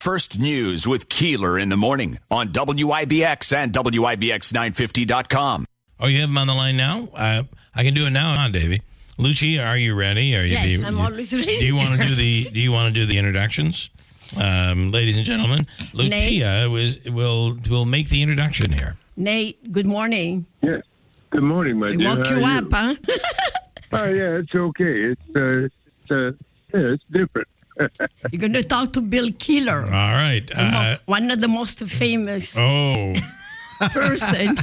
First News with Keeler in the morning on WIBX and WIBX950.com. Oh, you have him on the line now? I can do it now, huh, Davey? Lucia, are you ready? Yes, I'm always ready. Do you want to do the introductions? Ladies and gentlemen, Lucia will make the introduction here. Nate, good morning. Yes. Good morning, my dear. Woke you up, huh? Oh, yeah, it's okay. It's different. You're going to talk to Bill Keeler. All right. One of the most famous person.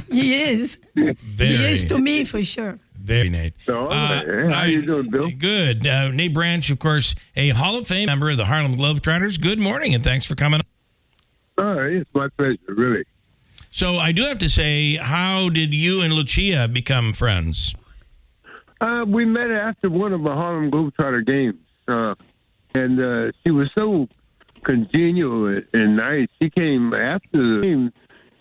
He is. He is to me, for sure. Very, Nate. So, how you doing, Bill? Good. Nate Branch, of course, a Hall of Fame member of the Harlem Globetrotters. Good morning, and thanks for coming. All right, it's my pleasure, really. So I do have to say, how did you and Lucia become friends? We met after one of the Harlem Globetrotter games, and she was so congenial and nice. She came after the game.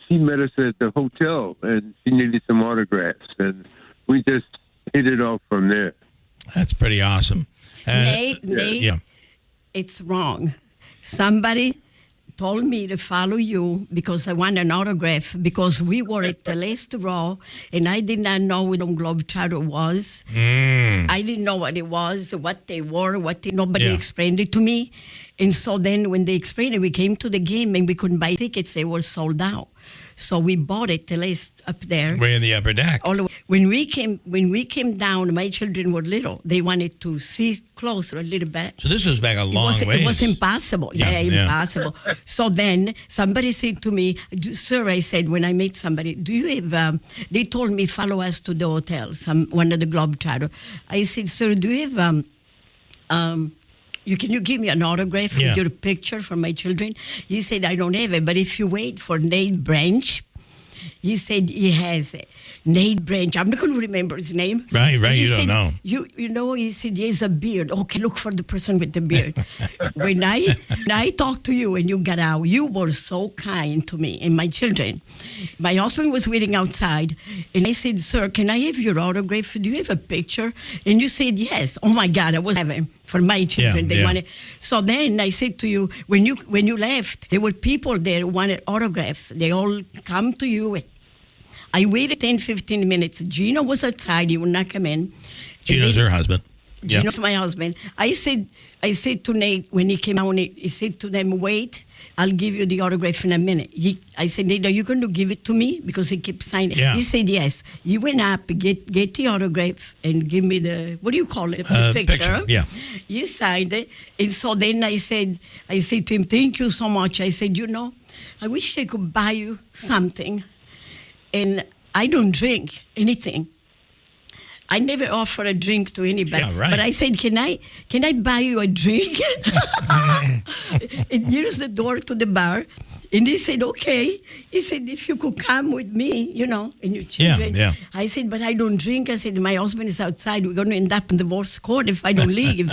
She met us at the hotel, and she needed some autographs, and we just hit it off from there. That's pretty awesome. Nate, yeah. It's wrong. Somebody told me to follow you because I want an autograph because we were at the last row and I did not know what a Globetrotter was. I didn't know what it was, what they were, nobody explained it to me. And so then when they explained it, we came to the game and we couldn't buy tickets. They were sold out. So we bought it the last up there. Way in the upper deck. When we came down, my children were little. They wanted to see closer a little bit. So this was back a long way. It was impossible. Yeah, impossible. So then somebody said to me, sir, I said, when I met somebody, do you have, they told me, follow us to the hotel, one of the Globetrotters. I said, sir, do you have, can you give me an autograph with your picture for my children? He said, I don't have it, but if you wait for Nate Branch, he said he has it. Nate Branch. I'm not going to remember his name. Right. You don't know. You know, he said he has a beard. Okay, look for the person with the beard. when I talked to you and you got out, you were so kind to me and my children. My husband was waiting outside, and I said, sir, can I have your autograph? Do you have a picture? And you said, yes. Oh, my God, I was having for my children. They wanted. So then I said to you, when you left, there were people there who wanted autographs. They all come to you. I waited 10, 15 minutes. Gino was outside. He would not come in. Gino's her husband. Gino's my husband. I said to Nate, when he came out, he said to them, wait, I'll give you the autograph in a minute. I said, Nate, are you going to give it to me? Because he kept signing. Yeah. He said, yes. He went up, get the autograph, and give me the, what do you call it? The picture. Yeah. He signed it. And so then I said to him, thank you so much. I said, I wish I could buy you something. And I don't drink anything. I never offer a drink to anybody. Yeah, right. But I said, can I buy you a drink? And here's the door to the bar. And he said, okay. He said, if you could come with me, and your children. Yeah. I said, but I don't drink. I said, my husband is outside. We're going to end up in divorce court if I don't leave.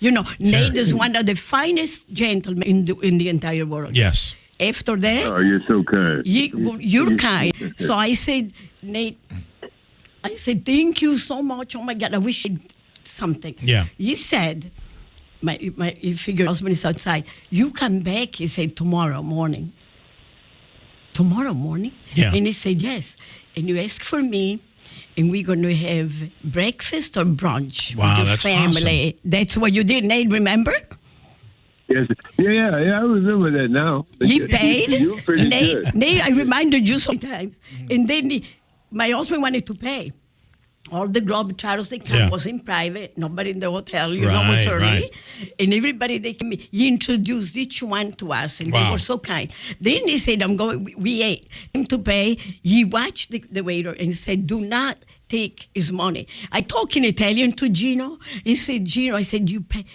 Nate is one of the finest gentlemen in the entire world. Yes. After that, oh, you're so kind. You're kind. So I said, Nate, thank you so much. Oh my God, I wish I'd something. Yeah. He said, you figure husband is outside. You come back, he said, tomorrow morning. Tomorrow morning? Yeah. And he said, yes. And you ask for me, and we're going to have breakfast or brunch with your family. Awesome. That's what you did, Nate, remember? Yes. Yeah, I remember that now. He paid. You were pretty good. Nate, I reminded you sometimes. And then my husband wanted to pay. All the Globetrotters, they come, was in private, nobody in the hotel, was early. Right. And everybody, they came, he introduced each one to us, and they were so kind. Then he said, we ate. Him to pay, he watched the waiter and said, do not take his money. I talk in Italian to Gino. He said, Gino, I said, you pay.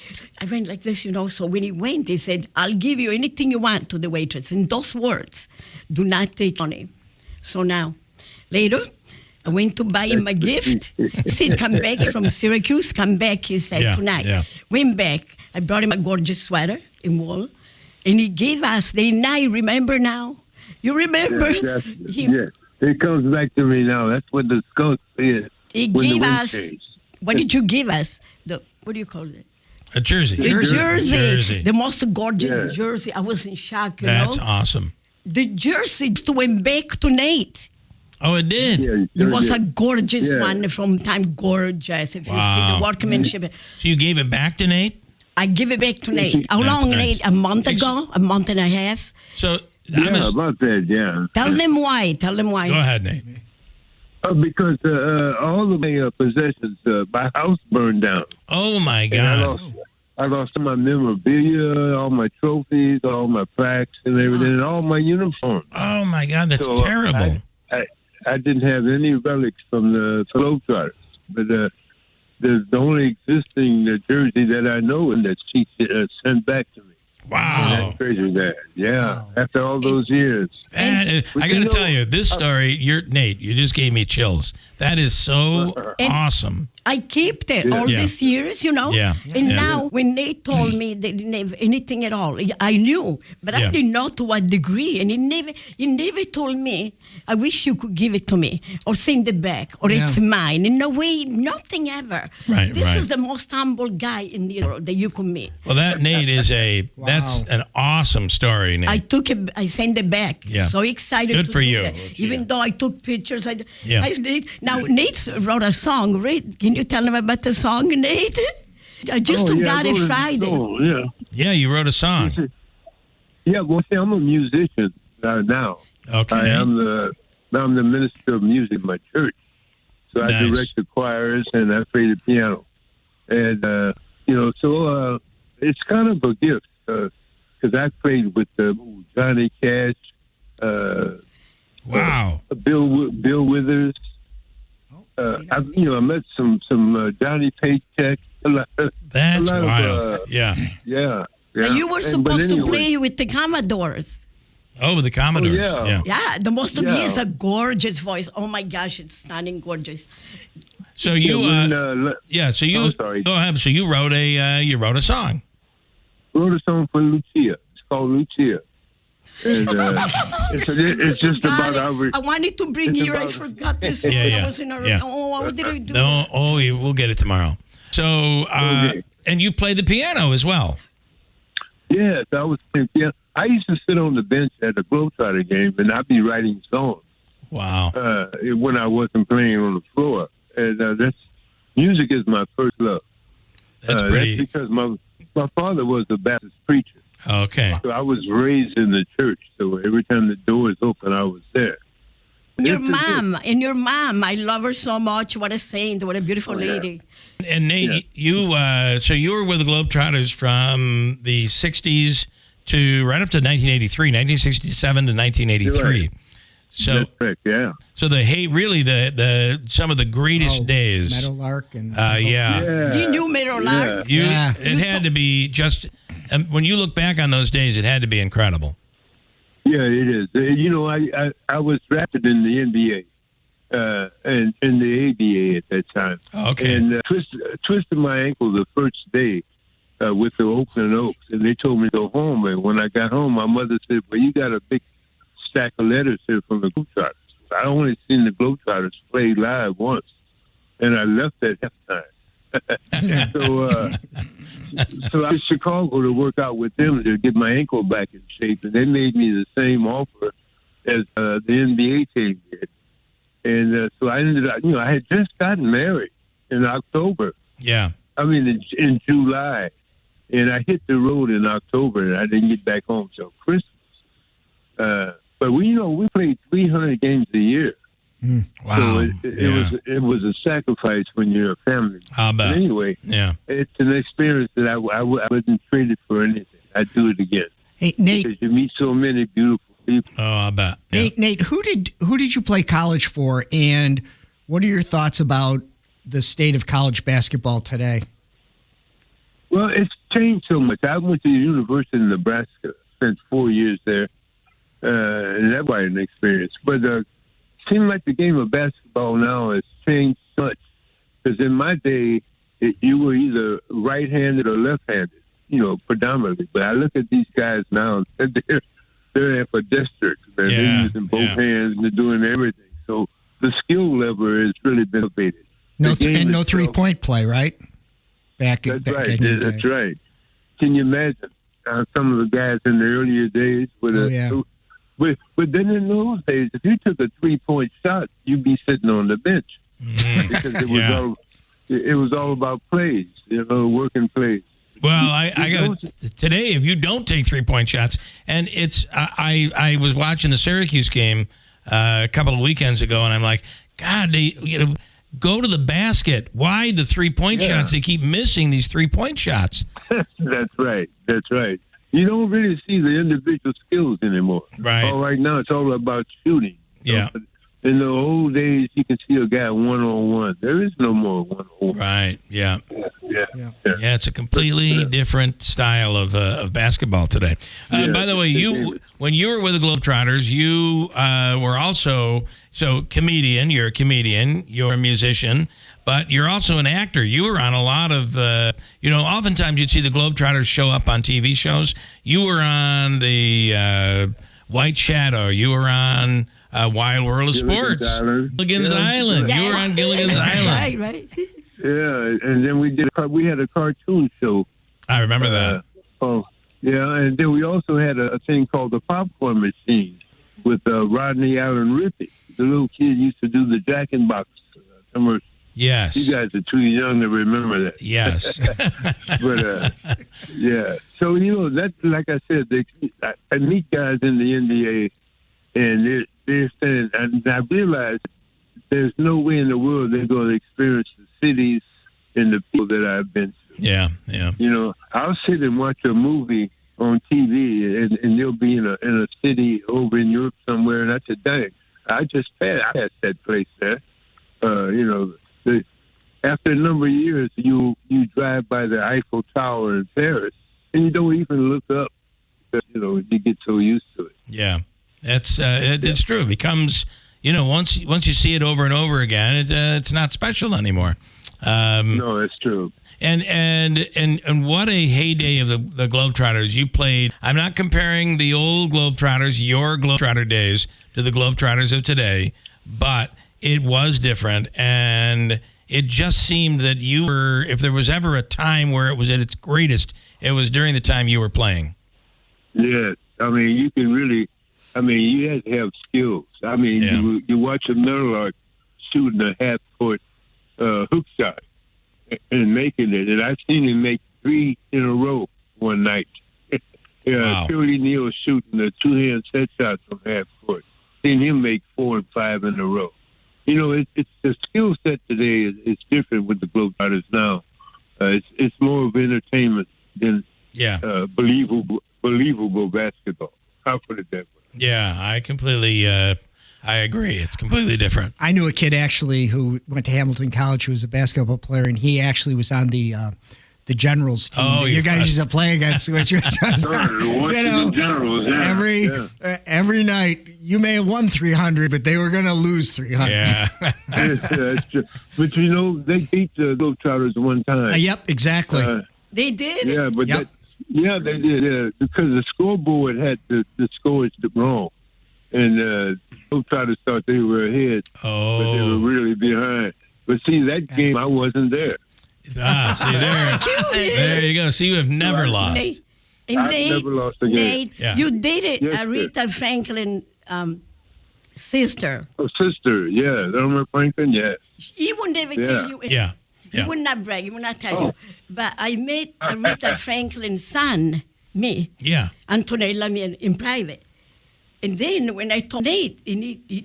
I went like this, So when he went, he said, I'll give you anything you want to the waitress. In those words, do not take money. So now, later, I went to buy him a gift. He said, come back from Syracuse. Come back, he said, tonight. Yeah. Went back. I brought him a gorgeous sweater in wool. And he gave us, I remember now. You remember? Yes. It comes back to me now. That's what the skunk is. He gave us, what did you give us? What do you call it? A jersey. Jersey. The most gorgeous jersey. I was in shock, That's awesome. The jersey just went back to Nate. Oh, it did? Yeah, it was a gorgeous one from time. Gorgeous. If you see the workmanship. So you gave it back to Nate? I give it back to Nate. How long, Nate? A month ago? A month and a half? So about that, yeah. Tell them why. Go ahead, Nate. Because all of my possessions, my house burned down. Oh, my God. I lost all my memorabilia, all my trophies, all my plaques and everything, and all my uniforms. Oh, my God, that's terrible. I didn't have any relics from the Globetrotters, but the only existing jersey that I know and that she sent back to me. Wow. That's crazy, that. Yeah, wow. After all those years. I got to tell you, this story, Nate, you just gave me chills. That is so awesome. I kept it all these years, Yeah. And now when Nate told me they didn't have anything at all, I knew, but I didn't know to what degree. And he never told me, I wish you could give it to me or send it back or it's mine. In no way, nothing ever. Right, this is the most humble guy in the world that you could meet. Well, that Nate is that's an awesome story, Nate. I took it, I sent it back. Yeah. So excited Good to for do you. that. Even though I took pictures. I did. Now, Yeah. Nate wrote a song, right? Can you tell him about the song, Nate? I just got it Friday. Yeah, you wrote a song. Yeah, well, see, I'm a musician now. Okay. I'm the minister of music in my church. So I direct the choirs and I play the piano. And, so it's kind of a gift because I played with Johnny Cash, wow. Bill Withers. I met some Johnny Paycheck. That's wild. Yeah. But you were supposed to play with the Commodores. Oh, the Commodores. Yeah, the most of he has a gorgeous voice. Oh my gosh, it's stunning, gorgeous. So you, So you, I'm sorry. Go ahead. So you wrote a song. Wrote a song for Lucia. It's called Lucia. And it's just about our. I wanted to bring here. I forgot this. I was in a. Oh, what did I do? No, we'll get it tomorrow. So, and you played the piano as well. Yes, I was playing piano. I used to sit on the bench at a Globetrotter game, and I'd be writing songs. Wow. When I wasn't playing on the floor, and music is my first love. That's pretty. That's because my father was a Baptist preacher. Okay. So I was raised in the church, so every time the doors open, I was there. Your mom, I love her so much. What a saint, what a beautiful lady. And Nate, you were with the Globetrotters from the 60s to right up to 1983, 1967 to 1983. Right. So that's correct, yeah. So the some of the greatest days. Meadowlark and You knew Meadowlark? It had to be just when you look back on those days, it had to be incredible. Yeah, it is. I was drafted in the NBA and in the ABA at that time. Okay. And twisted my ankle the first day with the Oakland Oaks, and they told me to go home. And when I got home, my mother said, "Well, you got a big stack of letters here from the Globetrotters." I only seen the Globetrotters play live once, and I left at halftime. So I was in Chicago to work out with them to get my ankle back in shape, and they made me the same offer as the NBA team did. And so I ended up, I had just gotten married in October. Yeah. I mean, in July. And I hit the road in October, and I didn't get back home till Christmas. But we played 300 games a year. Wow. So it was a sacrifice when you're a family. How about? But anyway, it's an experience that I wouldn't trade it for anything. I'd do it again. Hey, Nate. Because you meet so many beautiful people. Oh, I bet. Yeah. Nate, who did you play college for, and what are your thoughts about the state of college basketball today? Well, it's changed so much. I went to the University of Nebraska, spent 4 years there, and that was an experience. But it seems like the game of basketball now has changed so much. Because in my day, you were either right-handed or left-handed, predominantly. But I look at these guys now, and they're ambidextrous. They're using both hands and they're doing everything. So the skill level has really been elevated. No three-point play, right? back That's back right. in your That's day. right. Can you imagine some of the guys in the earlier days with but then in those days, if you took a 3-point shot, you'd be sitting on the bench because it was all about plays, working plays. Well, I got today. If you don't take 3-point shots, and it's I was watching the Syracuse game a couple of weekends ago, and I'm like, God, they go to the basket. Why the 3-point shots? They keep missing these 3-point shots. That's right. That's right. You don't really see the individual skills anymore. Right. Right now, it's all about shooting. Yeah. In the old days, you could see a guy one-on-one. There is no more one-on-one. Right. Yeah. Yeah. Yeah, it's a completely different style of basketball today. By the way, when you were with the Globetrotters, you were also comedian. You're a comedian. You're a musician, but you're also an actor. You were on a lot of oftentimes you'd see the Globetrotters show up on TV shows. You were on the White Shadow. You were on Wild World of Sports. Gilligan's Island. You were on Gilligan's Island. Right. Yeah, and then we had a cartoon show. I remember that. And then we also had a thing called the Popcorn Machine with Rodney Allen Rippey. The little kid used to do the Jack in Box commercial. Yes. You guys are too young to remember that. Yes. But yeah. So that, like I said, I meet guys in the NBA, and they're saying, and I realize there's no way in the world they're going to experience the cities and the people that I've been to. Yeah. I'll sit and watch a movie on TV, and they'll be in a city over in Europe somewhere, and I said, dang, I passed that place there. After a number of years, you drive by the Eiffel Tower in Paris, and you don't even look up. You get so used to it. Yeah, it's true. It becomes, once you see it over and over again, it's not special anymore. No, that's true. And what a heyday of the Globetrotters. You played. I'm not comparing the old Globetrotters, your Globetrotter days, to the Globetrotters of today, but it was different, and it just seemed that you were, if there was ever a time where it was at its greatest, it was during the time you were playing. Yeah, you can really, you had to have skills. You watch a Meadowlark shooting a half-court hook shot and making it, and I've seen him make 3 in a row one night. Wow. Curly Neal shooting a 2-hand set shot from half-court. Seen him make 4 and 5 in a row. It's the skill set today is different with the Globetrotters now. It's more of entertainment than believable basketball. I'll put it that way. Yeah, I completely I agree. It's completely different. I knew a kid actually who went to Hamilton College who was a basketball player, and he actually was on the Generals team that you guys used to play against, which was just, the Generals, every night you may have won 300, but they were going to lose 300. Yeah. That's true. But they beat the Globetrotters one time. Yep, exactly. They did? Yeah, but they did. Yeah, because the scoreboard had the scores wrong. And Globetrotters thought they were ahead, but they were really behind. But see, that game, I wasn't there. See, there you go. See, you have never lost. Nate, I've never lost a game. Nate, you dated Yes, Aretha Franklin sister. Oh, sister, yeah. Elmer Franklin, yeah. He would never tell you. Yeah. He would not brag. He would not tell you. But I met Aretha Franklin's son, Antonella, in private. And then when I told Nate,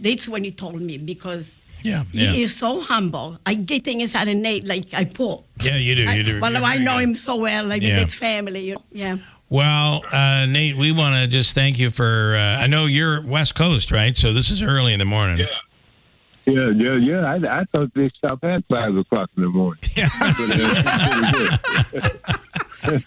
that's when he told me, because he is so humble. I get things out of Nate like I pull. Yeah, you do. Well, I know him so well. Like it's family. Yeah. Well, Nate, we want to just thank you for. I know you're West Coast, right? So this is early in the morning. Yeah. I thought they stopped at 5 o'clock in the morning.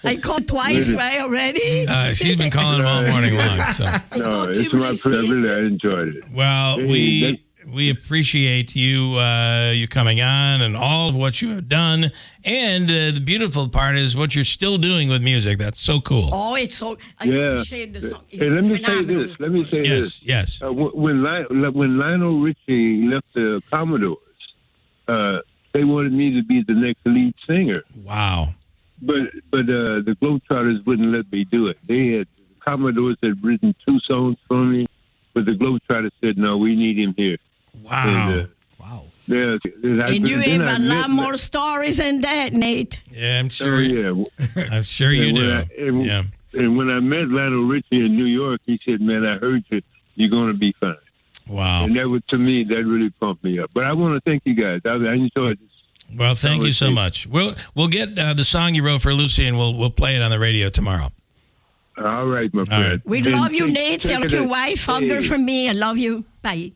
I called twice, right, already? She's been calling them all morning long. So. No, it's my pleasure. I enjoyed it. Well, we appreciate you coming on and all of what you have done. And the beautiful part is what you're still doing with music. That's so cool. Oh, it's so... I appreciate the song. It's let me say this. Yes. When Lionel Richie left the Commodores, They wanted me to be the next lead singer. Wow. But the Globetrotters wouldn't let me do it. The Commodores had written 2 songs for me, but the Globetrotters said, no, we need him here. Wow. And, wow. And you have a lot more stories than that, Nate. Yeah, I'm sure. Oh, yeah. I'm sure you do. And when I met Lionel Richie in New York, he said, man, I heard you. You're going to be fine. Wow. And that was, to me, that really pumped me up. But I want to thank you guys. I enjoyed this. Well, thank you so much. We'll get the song you wrote for Lucy, and we'll play it on the radio tomorrow. All right, my friend. Right. We love you, Nate. Tell your wife, hug her from me. I love you. Bye.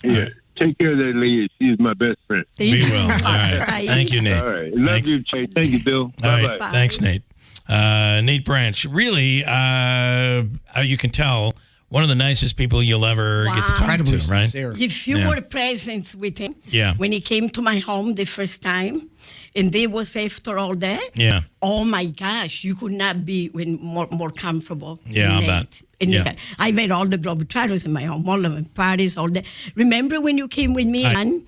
Yeah. Take care of that lady. She's my best friend. We will. All right. Thank you, Nate. All right. Love you, Jay. Thank you, Bill. Bye-bye. All right. Thanks, Nate. Nate Branch. Really, you can tell, one of the nicest people you'll ever get to talk to, right? If you were present with him when he came to my home the first time, and they was after all that, oh my gosh, you could not be more comfortable. Yeah, I bet. And I met all the Globetrotters in my home, all of them, parties, all that. Remember when you came with me,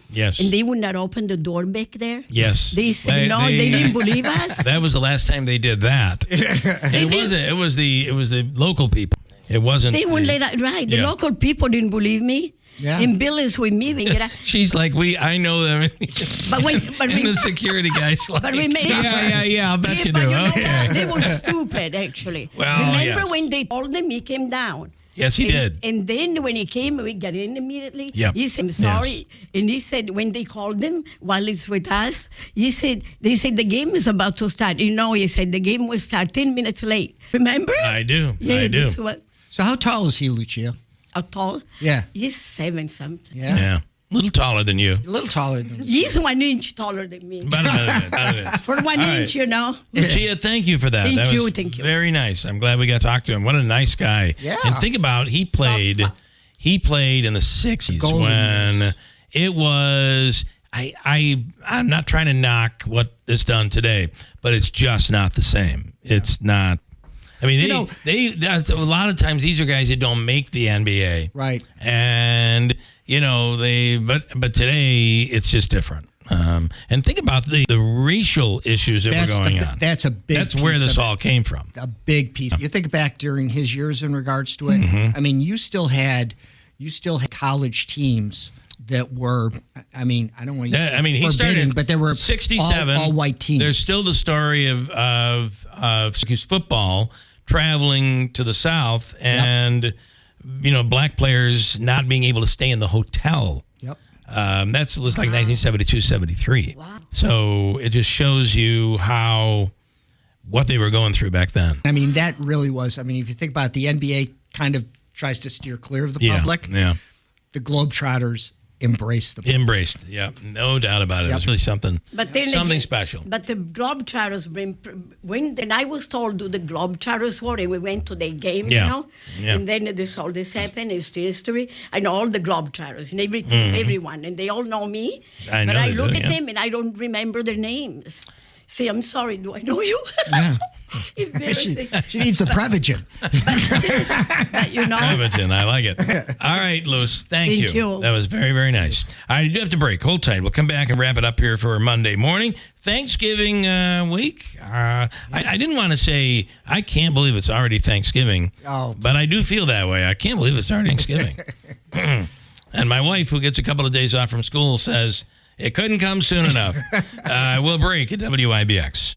yes. And they would not open the door back there? Yes. They said, they didn't believe us. That was the last time they did that. It was the local people. It wasn't. They wouldn't let us, right. The local people didn't believe me. Yeah. And Bill is with me. She's like, I know them. But the security guy's like, I'll bet you do. You know okay. They were stupid, actually. Well, remember when they told him, he came down. Yes, he did. And then when he came, we got in immediately. Yep. He said, I'm sorry. Yes. And he said, when they called him while he's with us, they said, the game is about to start. He said, the game will start 10 minutes late. Remember? I do. Yeah, I do. So how tall is he, Lucia? How tall? Yeah. He's 7-something. Yeah. A little taller than you. A little taller than you. He's 1 inch taller than me. About a minute. For 1 inch, Lucia, thank you for that. Thank you. Very nice. I'm glad we got to talk to him. What a nice guy. Yeah. And think about, he played in the 60s when it was, I'm not trying to knock what is done today, but it's just not the same. It's not. I mean, that's a lot of times these are guys that don't make the NBA. Right. And, but today it's just different. And think about the racial issues that were going on. That's a big That's where this all came from. A big piece. You think back during his years in regards to it. Mm-hmm. I mean, you still had college teams that were, I don't want to he started, but there were 67 all white teams. There's still the story of football traveling to the South and, black players not being able to stay in the hotel. Yep. That was like 1972, 73. Wow. So it just shows you what they were going through back then. That really was, if you think about it, the NBA kind of tries to steer clear of the public. Yeah. The Globetrotters embraced the public. Embraced, yeah. No doubt about it. It was really something special. But the Globetrotters, when I was told do the Globetrotters were, and we went to the game, and then all this happened, it's the history. I know all the Globetrotters and everything, everyone, and they all know me. But I look at them and I don't remember their names. Say, I'm sorry, do I know you? Yeah. She needs the Prevagen. Prevagen, I like it. All right, Luz, thank you. That was very, very nice. I do have to break. Hold tight. We'll come back and wrap it up here for Monday morning. Thanksgiving week. I didn't want to say, I can't believe it's already Thanksgiving, but I do feel that way. I can't believe it's already Thanksgiving. And my wife, who gets a couple of days off from school, says, it couldn't come soon enough. We'll break at WIBX.